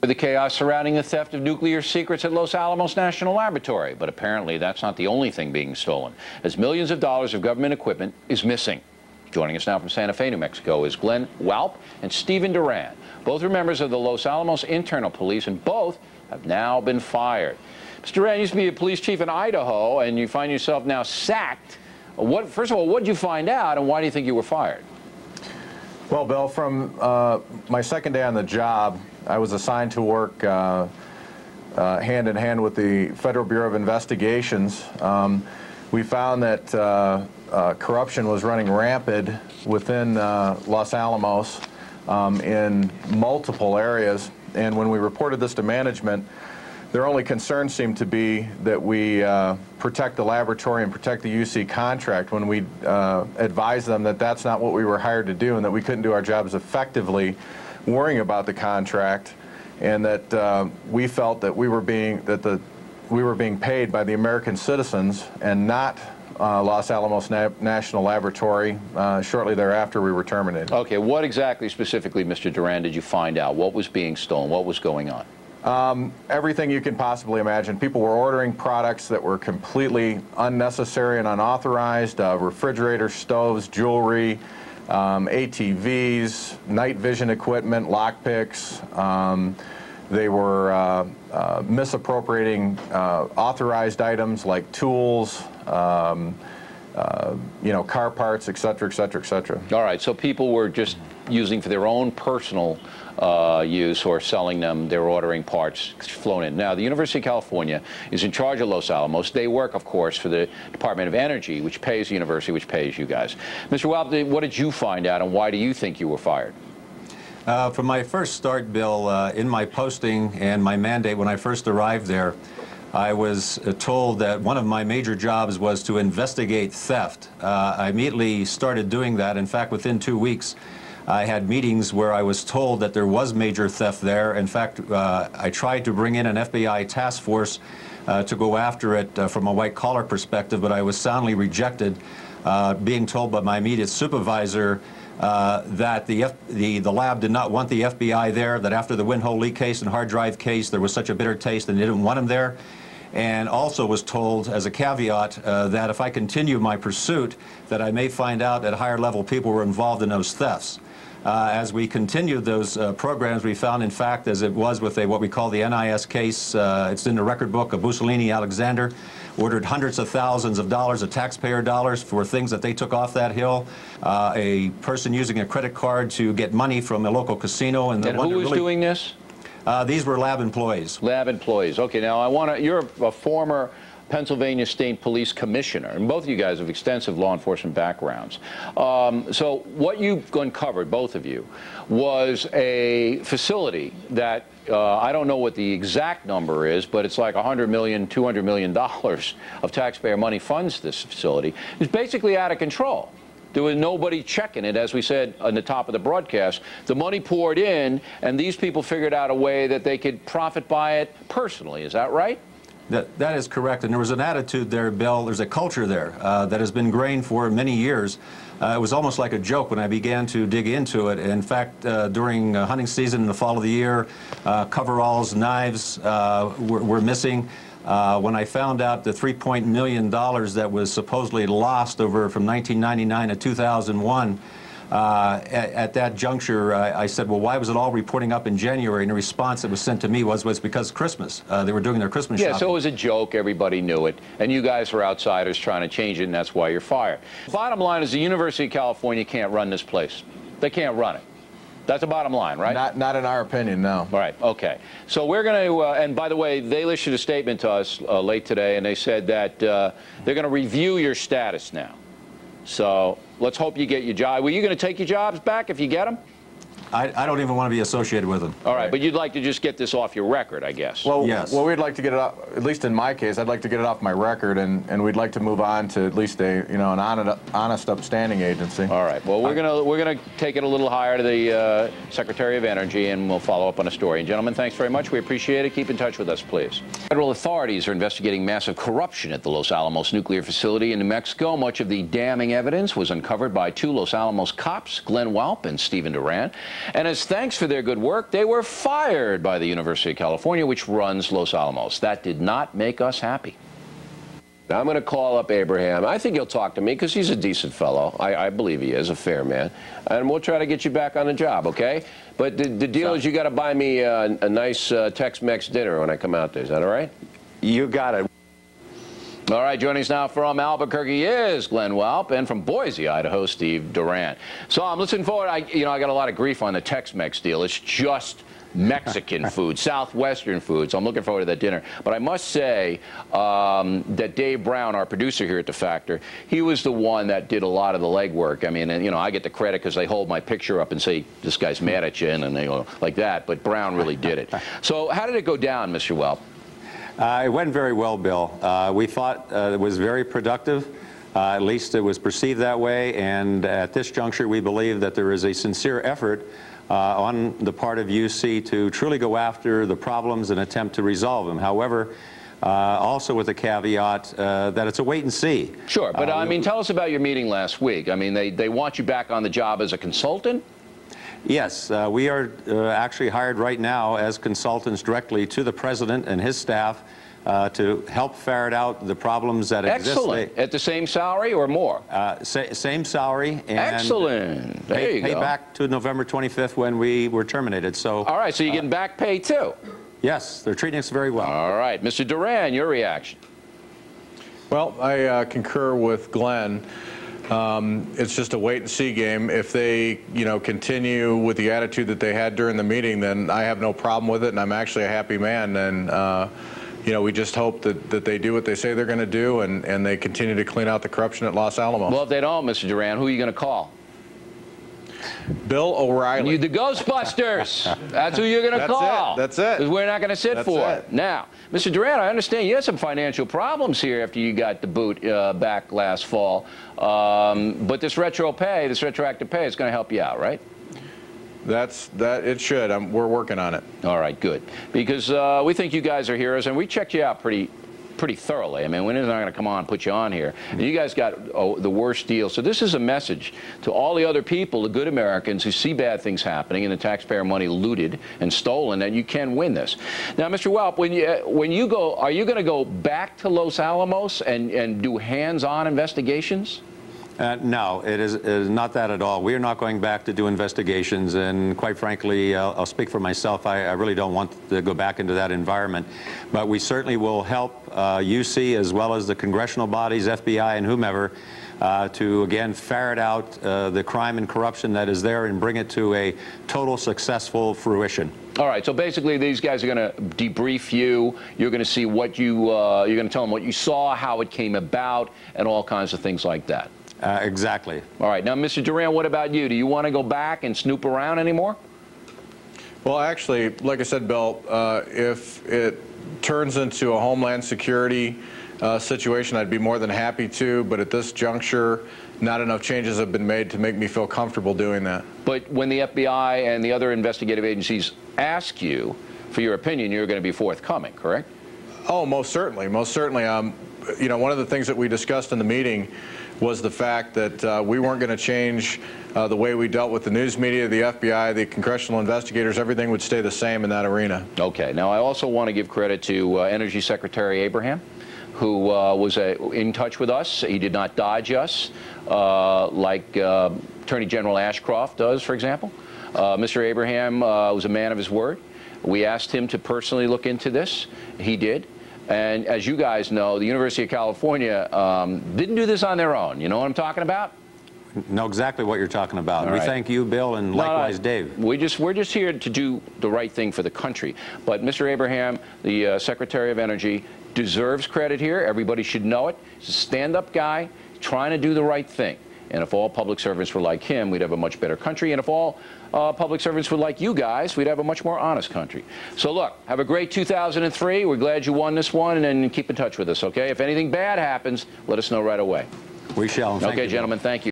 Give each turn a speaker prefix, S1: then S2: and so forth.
S1: The chaos surrounding the theft of nuclear secrets at Los Alamos National Laboratory. But apparently that's not the only thing being stolen, as millions of dollars of government equipment is missing. Joining us now from Santa Fe, New Mexico, is Glenn Walp and Stephen Duran. Both are members of the Los Alamos Internal Police, and both have now been fired. Mr. Duran used to be a police chief in Idaho, and you find yourself now sacked. First of all, what did you find out, and why do you think you were fired?
S2: Well, Bill, from my second day on the job, I was assigned to work hand in hand with the Federal Bureau of Investigations. We found that corruption was running rampant within Los Alamos in multiple areas. And when we reported this to management, their only concern seemed to be that we protect the laboratory and protect the UC contract, when we advised them that that's not what we were hired to do and that we couldn't do our jobs effectively worrying about the contract, and that we felt that we were being paid by the American citizens and not Los Alamos National Laboratory. Shortly thereafter, we were terminated.
S1: Okay, what exactly, specifically, Mr. Duran, did you find out? What was being stolen? What was going on?
S2: Everything you can possibly imagine. People were ordering products that were completely unnecessary and unauthorized, refrigerators, stoves, jewelry, ATVs, night vision equipment, lockpicks. They were misappropriating authorized items like tools, you know, car parts, et cetera, et cetera, et cetera.
S1: All right, so people were just using for their own personal use or selling them. They were ordering parts flown in. Now, the University of California is in charge of Los Alamos. They work, of course, for the Department of Energy, which pays the university, which pays you guys. Mr. Walp, what did you find out, and why do you think you were fired?
S3: From my first start, Bill, in my posting and my mandate when I first arrived there, I was told that one of my major jobs was to investigate theft. I immediately started doing that. In fact, within 2 weeks, I had meetings where I was told that there was major theft there. In fact, I tried to bring in an FBI task force to go after it from a white-collar perspective, but I was soundly rejected, being told by my immediate supervisor that the lab did not want the FBI there, that after the Winhole leak case and hard drive case, there was such a bitter taste and they didn't want him there. And also was told, as a caveat, that if I continue my pursuit, that I may find out at a higher level people were involved in those thefts. As we continued those programs, we found, in fact, as it was with what we call the NIS case, it's in the record book of Mussolini Alexander, ordered hundreds of thousands of dollars of taxpayer dollars for things that they took off that hill. A person using a credit card to get money from a local casino. And
S1: who was doing this?
S3: These were lab employees.
S1: Lab employees. Okay, now you're a former Pennsylvania State Police Commissioner, and both of you guys have extensive law enforcement backgrounds. So what you've uncovered, both of you, was a facility that I don't know what the exact number is, but it's like $100 million, $200 million of taxpayer money funds this facility. It's basically out of control. There was nobody checking it, as we said on the top of the broadcast. The money poured in, and these people figured out a way that they could profit by it personally. Is that right?
S3: That is correct, and there was an attitude there, Bill. There's a culture there that has been ingrained for many years. It was almost like a joke when I began to dig into it. In fact, during hunting season in the fall of the year, coveralls, knives were missing. When I found out the $3 million that was supposedly lost over from 1999 to 2001, at that juncture, I said, well, why was it all reporting up in January? And the response that was sent to me was because Christmas. They were doing their Christmas shopping.
S1: Yeah, so it was a joke. Everybody knew it. And you guys were outsiders trying to change it, and that's why you're fired. Bottom line is the University of California can't run this place. They can't run it. That's the bottom line, right?
S2: Not in our opinion, no.
S1: All right, okay. So we're going to, and by the way, they issued a statement to us late today, and they said that they're going to review your status now. So let's hope you get your job. Were you going to take your jobs back if you get them?
S3: I don't even want to be associated with them.
S1: All right, but you'd like to just get this off your record, I guess.
S2: Well,
S3: yes.
S2: Well, we'd like to get it off, at least in my case, I'd like to get it off my record, and we'd like to move on to at least a, you know, an honest, upstanding agency.
S1: All right. Well, we're gonna take it a little higher to the Secretary of Energy, and we'll follow up on a story. And gentlemen, thanks very much. We appreciate it. Keep in touch with us, please. Federal authorities are investigating massive corruption at the Los Alamos nuclear facility in New Mexico. Much of the damning evidence was uncovered by two Los Alamos cops, Glenn Walp and Stephen Duran. And as thanks for their good work, they were fired by the University of California, which runs Los Alamos. That did not make us happy.
S4: Now, I'm going to call up Abraham. I think he'll talk to me because he's a decent fellow. I believe he is, a fair man. And we'll try to get you back on the job, okay? But the deal is you got to buy me a nice Tex-Mex dinner when I come out there. Is that all right?
S5: You got it.
S1: All right, joining us now from Albuquerque is Glenn Walp, and from Boise, Idaho, Steve Durant. So I'm looking forward. I got a lot of grief on the Tex-Mex deal. It's just Mexican food, Southwestern food, so I'm looking forward to that dinner. But I must say that Dave Brown, our producer here at The Factor, he was the one that did a lot of the legwork. I mean, and, I get the credit because they hold my picture up and say, this guy's mad at you, and they go like that, but Brown really did it. So how did it go down, Mr. Walp?
S3: It went very well, Bill. We thought it was very productive. At least it was perceived that way, and at this juncture we believe that there is a sincere effort on the part of UC to truly go after the problems and attempt to resolve them. However, also with the caveat that it's a wait and see.
S1: Sure, but I mean, tell us about your meeting last week. I mean, they want you back on the job as a consultant?
S3: Yes, we are actually hired right now as consultants directly to the president and his staff to help ferret out the problems that exist.
S1: Excellent. At the same salary or more?
S3: Same salary. And
S1: excellent. There you go.
S3: Pay back to November 25th when we were terminated. So.
S1: All right, so you're getting back pay too?
S3: Yes, they're treating us very well.
S1: All right. Mr. Duran, your reaction?
S2: Well, I concur with Glenn. It's just a wait-and-see game. If they, continue with the attitude that they had during the meeting, then I have no problem with it, and I'm actually a happy man. And we just hope that they do what they say they're going to do, and they continue to clean out the corruption at Los Alamos.
S1: Well, if they don't, Mr. Duran, who are you going to call?
S2: Bill O'Reilly.
S1: You, the Ghostbusters. That's who you're going to call.
S2: That's it.
S1: Because we're not going to sit for it. Now, Mr. Durant, I understand you had some financial problems here after you got the boot back last fall. But this retroactive pay is going to help you out, right?
S2: It should. We're working on it.
S1: All right, good. Because we think you guys are heroes, and we checked you out pretty thoroughly. I mean, we're not going to come on and put you on here. You guys got the worst deal. So this is a message to all the other people, the good Americans who see bad things happening and the taxpayer money looted and stolen, that you can win this. Now, Mr. Walp, when you go, are you going to go back to Los Alamos and do hands-on investigations?
S3: No, it is not that at all. We are not going back to do investigations, and quite frankly, I'll speak for myself, I really don't want to go back into that environment. But we certainly will help UC as well as the congressional bodies, FBI, and whomever, to again ferret out the crime and corruption that is there and bring it to a total successful fruition.
S1: All right, so basically these guys are going to debrief you. You're going to see what you're going to tell them what you saw, how it came about, and all kinds of things like that.
S3: Exactly.
S1: All right. Now, Mr. Duran, what about you? Do you want to go back and snoop around anymore?
S2: Well, actually, like I said, Bill, if it turns into a Homeland Security situation, I'd be more than happy to. But at this juncture, not enough changes have been made to make me feel comfortable doing that. But
S1: when the FBI and the other investigative agencies ask you for your opinion, you're going to be forthcoming, correct?
S2: Oh, most certainly. Most certainly. One of the things that we discussed in the meeting was the fact that we weren't going to change the way we dealt with the news media, the FBI, the congressional investigators. Everything would stay the same in that arena.
S1: Okay. Now, I also want to give credit to Energy Secretary Abraham, who was in touch with us. He did not dodge us like Attorney General Ashcroft does, for example. Mr. Abraham was a man of his word. We asked him to personally look into this. He did. And as you guys know, the University of California didn't do this on their own. You know what I'm talking about?
S3: Know exactly what you're talking about. We thank you, Bill, and likewise, Dave.
S1: We're just here to do the right thing for the country. But Mr. Abraham, the Secretary of Energy, deserves credit here. Everybody should know it. He's a stand-up guy trying to do the right thing. And if all public servants were like him, we'd have a much better country. And if all public servants were like you guys, we'd have a much more honest country. So look, have a great 2003. We're glad you won this one, and then keep in touch with us, okay? If anything bad happens, let us know right away.
S3: We shall.
S1: Okay, gentlemen, thank you.